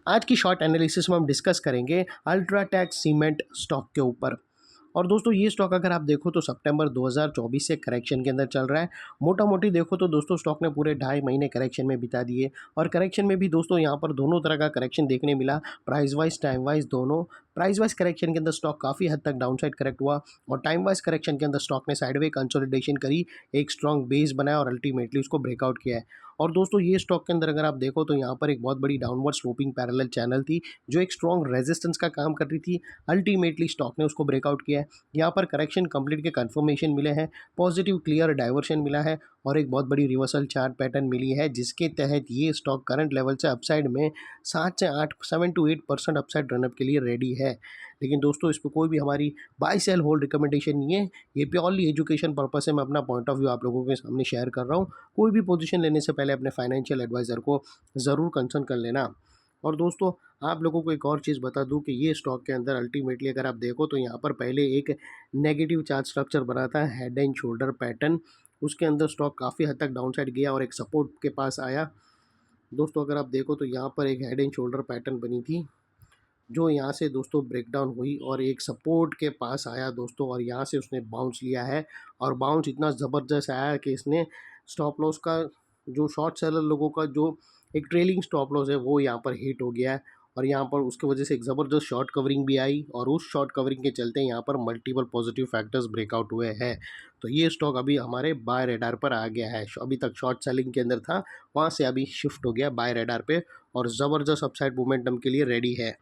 आज की short analysis में हम डिस्कस करेंगे अल्ट्राटेक सीमेंट स्टॉक के ऊपर। और दोस्तों ये स्टॉक अगर आप देखो तो सितंबर 2024 से करेक्शन के अंदर चल रहा है। मोटा मोटी देखो तो दोस्तों स्टॉक ने पूरे 2.5 महीने करेक्शन में बिता दिए और करेक्शन में भी दोस्तों यहाँ पर दोनों तरह का करेक्शन देखने मिला, प्राइस वाइज टाइम वाइज दोनों। प्राइस वाइज करेक्शन के अंदर स्टॉक काफ़ी हद तक डाउनसाइड करेक्ट हुआ और टाइम वाइज करेक्शन के अंदर स्टॉक ने साइडवे कंसोलिडेशन करी, एक स्ट्रॉन्ग बेस बनाया और अल्टीमेटली उसको ब्रेकआउट किया है। और दोस्तों ये स्टॉक के अंदर अगर आप देखो तो यहाँ पर एक बहुत बड़ी डाउनवर्ड स्लोपिंग पैरेलल चैनल थी जो एक स्ट्रॉन्ग रेजिस्टेंस का काम कर रही थी। अल्टीमेटली स्टॉक ने उसको ब्रेकआउट किया है। यहाँ पर करेक्शन कंप्लीट के कंफर्मेशन मिले हैं, पॉजिटिव क्लियर डाइवर्शन मिला है और एक बहुत बड़ी रिवर्सल चार्ट पैटर्न मिली है जिसके तहत ये स्टॉक करंट लेवल से अपसाइड में 7 to 8% अपसाइड रनअप के लिए रेडी है। लेकिन दोस्तों इस पर कोई भी हमारी बाय सेल होल्ड रिकमेंडेशन नहीं है, ये प्योरली एजुकेशन पर्पस से मैं अपना पॉइंट ऑफ व्यू आप लोगों के सामने शेयर कर रहा हूँ। कोई भी पोजीशन लेने से पहले अपने फाइनेंशियल एडवाइज़र को ज़रूर कंसल्ट कर लेना। और दोस्तों आप लोगों को एक और चीज़ बता दूं कि ये स्टॉक के अंदर अल्टीमेटली अगर आप देखो तो यहाँ पर पहले एक नेगेटिव चार्ट स्ट्रक्चर बना था, हेड एंड शोल्डर पैटर्न। उसके अंदर स्टॉक काफ़ी हद तक डाउनसाइड गया और एक सपोर्ट के पास आया। दोस्तों अगर आप देखो तो यहाँ पर एक हेड एंड शोल्डर पैटर्न बनी थी जो यहाँ से दोस्तों ब्रेकडाउन हुई और एक सपोर्ट के पास आया दोस्तों, और यहाँ से उसने बाउंस लिया है और बाउंस इतना ज़बरदस्त आया कि इसने स्टॉप लॉस का जो शॉर्ट सेलर लोगों का जो एक ट्रेलिंग स्टॉप लॉस है वो यहाँ पर हिट हो गया है और यहाँ पर उसके वजह से एक ज़बरदस्त शॉर्ट कवरिंग भी आई और उस शॉर्ट कवरिंग के चलते यहाँ पर मल्टीपल पॉजिटिव फैक्टर्स ब्रेकआउट हुए हैं। तो ये स्टॉक अभी हमारे बाय रेडार पर आ गया है। अभी तक शॉर्ट सेलिंग के अंदर था, वहाँ से अभी शिफ्ट हो गया बाय रेडार पे और ज़बरदस्त अपसाइड मोमेंटम के लिए रेडी है।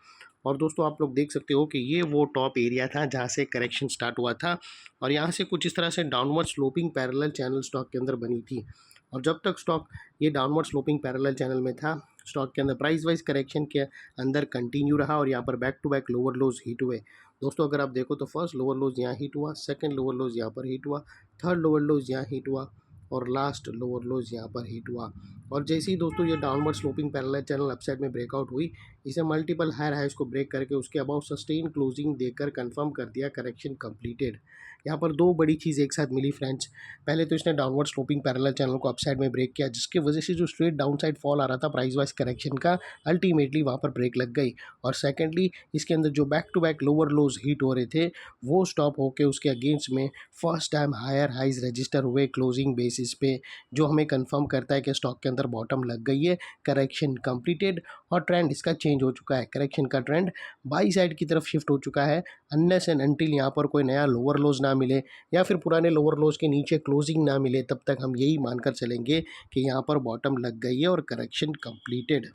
और दोस्तों आप लोग देख सकते हो कि ये वो टॉप एरिया था जहाँ से करेक्शन स्टार्ट हुआ था और यहाँ से कुछ इस तरह से downward sloping parallel channel stock के अंदर बनी थी। और जब तक स्टॉक ये डाउनवर्ड स्लोपिंग पैरेलल चैनल में था, स्टॉक के अंदर प्राइस वाइज करेक्शन के अंदर कंटिन्यू रहा और यहाँ पर back to back lower lows hit हुए। दोस्तों अगर आप देखो तो फर्स्ट लोअर लोज यहाँ हिट हुआ, सेकंड लोअर लोज यहाँ पर हिट हुआ, थर्ड लोअर लोज यहाँ हिट हुआ और लास्ट लोअर लोज यहाँ पर हिट हुआ। और जैसे ही दोस्तों ये downward sloping parallel channel upside में ब्रेकआउट हुई, इसे मल्टीपल हायर हाइज को ब्रेक करके उसके अबाउट सस्टेन क्लोजिंग देकर कंफर्म कर दिया करेक्शन कंप्लीटेड। यहाँ पर दो बड़ी चीज़ एक साथ मिली फ्रेंड्स। पहले तो इसने डाउनवर्ड स्लोपिंग पैरेलल चैनल को अपसाइड में ब्रेक किया जिसकी वजह से जो स्ट्रेट डाउन साइड फॉल आ रहा था प्राइस वाइज करेक्शन का, अल्टीमेटली वहाँ पर ब्रेक लग गई। और सेकेंडली इसके अंदर जो back to back lower lows hit हो रहे थे वो स्टॉप होकर उसके अगेंस्ट में first time higher highs register हुए क्लोजिंग बेसिस पे, जो हमें कंफर्म करता है कि स्टॉक के अंदर बॉटम लग गई है, करेक्शन कंप्लीटेड और ट्रेंड इसका चेंज हो चुका है। करेक्शन का ट्रेंड बाई साइड की तरफ शिफ्ट हो चुका है अनलेस एंड अनटिल यहाँ पर कोई नया लोअर लोज ना मिले या फिर पुराने लोअर लोज के नीचे क्लोजिंग ना मिले, तब तक हम यही मानकर चलेंगे कि यहाँ पर बॉटम लग गई है और करेक्शन कंप्लीटेड।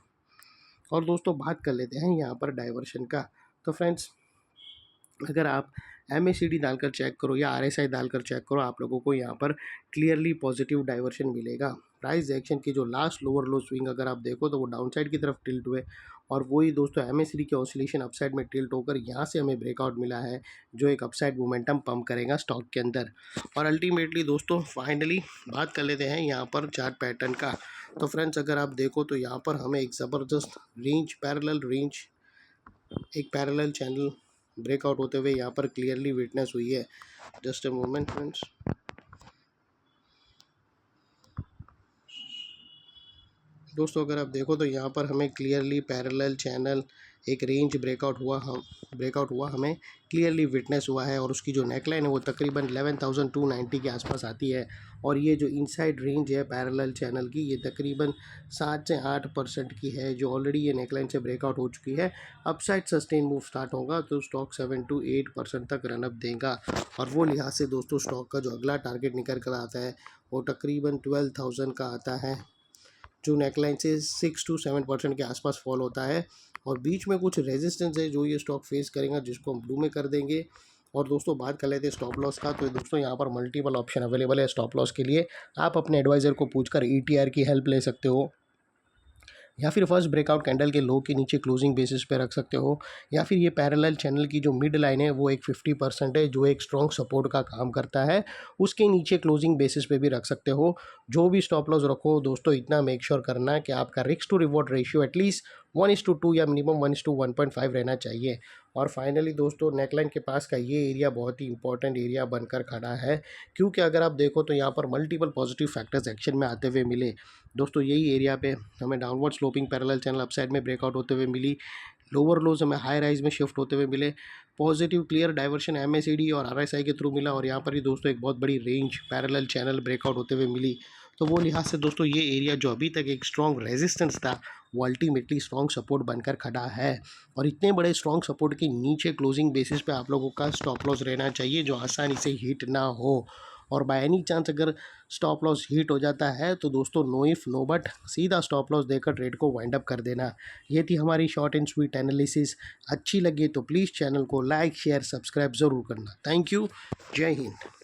और दोस्तों बात कर लेते हैं यहाँ पर डाइवर्शन का। तो फ्रेंड्स अगर आप MACD डालकर चेक करो या RSI डालकर चेक करो, आप लोगों को यहाँ पर क्लियरली पॉजिटिव डाइवर्शन मिलेगा। प्राइस एक्शन की जो लास्ट लोअर लो स्विंग अगर आप देखो तो वो डाउनसाइड की तरफ टिल्ट हुए और वही दोस्तों MACD के ऑसिलेशन अपसाइड में टिल्ट होकर यहाँ से हमें ब्रेकआउट मिला है जो एक अपसाइड मोमेंटम पंप करेगा स्टॉक के अंदर। और अल्टीमेटली दोस्तों फाइनली बात कर लेते हैं यहाँ पर चार्ट पैटर्न का। तो फ्रेंड्स अगर आप देखो तो यहाँ पर हमें एक ज़बरदस्त रेंज पैरेलल रेंज एक पैरेलल चैनल ब्रेकआउट होते हुए यहाँ पर क्लियरली विटनेस हुई है। Just a moment friends. दोस्तों अगर आप देखो तो यहाँ पर हमें क्लियरली पैरेलल चैनल एक रेंज ब्रेकआउट हुआ हमें क्लियरली विटनेस हुआ है और उसकी जो नेकलाइन है वो तकरीबन 11,290 के आसपास आती है। और ये जो इनसाइड रेंज है पैरेलल चैनल की ये तकरीबन 7 से 8% की है जो ऑलरेडी ये नेकलाइन से ब्रेकआउट हो चुकी है। अपसाइड सस्टेन मूव स्टार्ट होगा तो स्टॉक 7 to 8% तक रनअप देगा और वो लिहाज से दोस्तों स्टॉक का जो अगला टारगेट निकल कर आता है वो तकरीबन 12,000 का आता है जो नेकलाइन से 6 to 7% के आसपास फॉल होता है और बीच में कुछ रेजिस्टेंस है जो ये स्टॉक फेस करेगा जिसको हम ब्लू में कर देंगे। और दोस्तों बात कर लेते हैं स्टॉप लॉस का। तो दोस्तों यहाँ पर मल्टीपल ऑप्शन अवेलेबल है स्टॉप लॉस के लिए। आप अपने एडवाइज़र को पूछकर ETR की हेल्प ले सकते हो या फिर फर्स्ट ब्रेकआउट कैंडल के लो के नीचे क्लोजिंग बेसिस पे रख सकते हो या फिर ये पैरेलल चैनल की जो मिड लाइन है वो एक 50% है जो एक स्ट्रॉन्ग सपोर्ट का काम करता है, उसके नीचे क्लोजिंग बेसिस पे भी रख सकते हो। जो भी स्टॉप लॉस रखो दोस्तों, इतना मेक श्योर करना कि आपका risk to reward ratio at least 1:2 या मिनिमम 1:1.5 रहना चाहिए। और फाइनली दोस्तों, नेकलाइन के पास का ये एरिया बहुत ही इंपॉर्टेंट एरिया बनकर खड़ा है, क्योंकि अगर आप देखो तो यहाँ पर मल्टीपल पॉजिटिव फैक्टर्स एक्शन में आते हुए मिले। दोस्तों यही एरिया पे हमें downward sloping parallel channel upside में ब्रेकआउट होते हुए मिली, लोअर लोज हमें हाई राइज में शिफ्ट होते हुए मिले, पॉजिटिव क्लियर डाइवर्शन एमएसईडी और आरएसआई के थ्रू मिला, और यहाँ पर ही दोस्तों एक बहुत बड़ी रेंज पैरेलल चैनल ब्रेकआउट होते हुए मिली। तो वो लिहाज से दोस्तों ये एरिया जो अभी तक एक स्ट्रॉन्ग रेजिस्टेंस था, वो अल्टीमेटली स्ट्रॉन्ग सपोर्ट बनकर खड़ा है। और इतने बड़े स्ट्रॉन्ग सपोर्ट के नीचे क्लोजिंग बेसिस पे आप लोगों का स्टॉप लॉस रहना चाहिए, जो आसानी से हिट ना हो। और बाय एनी चांस अगर स्टॉप लॉस हिट हो जाता है तो दोस्तों नो इफ नो बट सीधा स्टॉप लॉस देकर ट्रेड को वाइंड अप कर देना। ये थी हमारी शॉर्ट एंड स्वीट एनालिसिस। अच्छी लगी तो प्लीज़ चैनल को लाइक शेयर सब्सक्राइब ज़रूर करना। Thank you. जय हिंद।